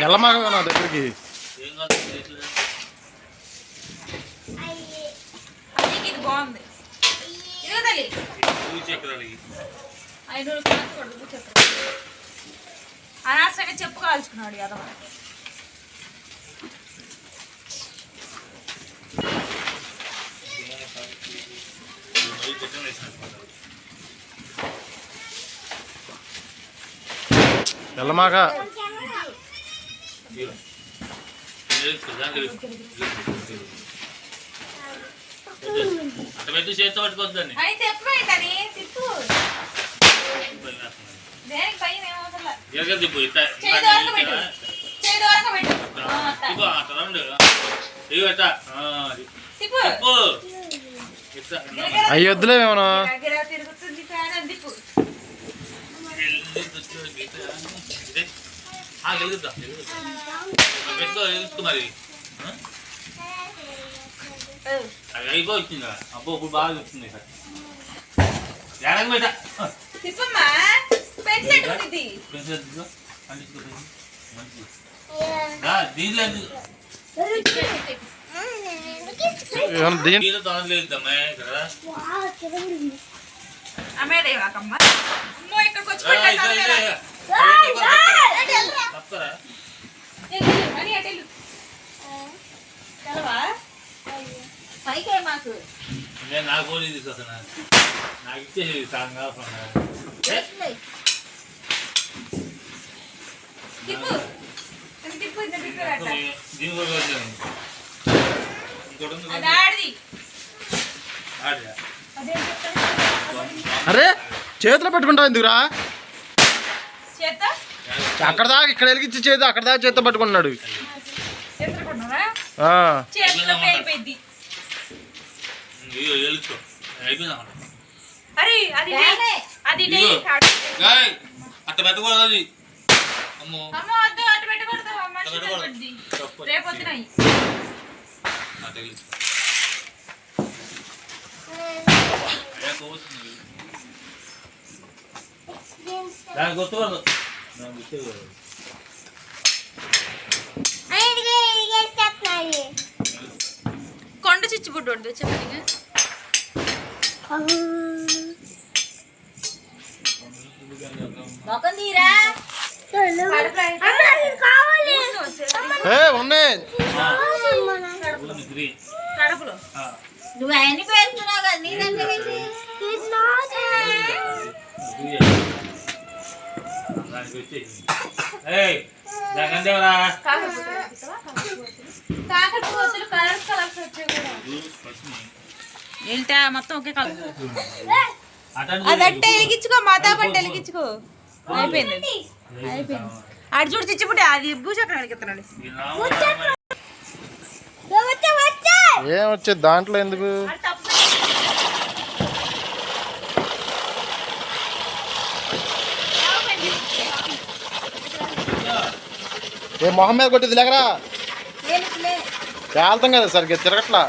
ఎల్లమాక నా దగ్గరికి బాగుంది అనవసరంగా చెప్పు కాల్చుకున్నాడు కదా ఎల్లమాక అటు చేతితో పట్టుకోవద్దని అయ్యొద్దులేమేమన్నా పెట్టుకో మరి అది అయిపోయిందా అబ్బో ఇప్పుడు బాగా వచ్చింది దీంట్లో తొందరలేదమ్మా ఇక్కడ నేను నాకు పోనీ తీసుకొస్తున్నా నాకు ఇచ్చేసి సాంగ్ దీని కూడా వచ్చాను అరే చేతిలో పెట్టుకుంటావు ఎందుకురా అక్కడ దాకా ఇక్కడ వెలిగించి చేతి అక్కడ దాకా చేతితో పట్టుకున్నాడు అట్ట పెట్టకూడదు అది దానికి గుర్తుకోదు కొండ చిచ్చుబుడ్డు చెప్పండి నువ్వు అవన్నీ పేరుతున్నావు కదా నీదంటే వెళ్తే మొత్తం ఒకే కలర్ అదంటే వెలిగించుకో మాతా పంట వెలిగించుకో అయిపోయింది అయిపోయింది అటు చూడు చిచ్చుపుట్టే అది భూచక్రం వెలిగిస్తున్నాడు ఏం వచ్చే దాంట్లో ఎందుకు ఏ మొహం మీద కొట్టింది లేకరా వెళ్తాం కదా సరిగ్గా తిరగట్లా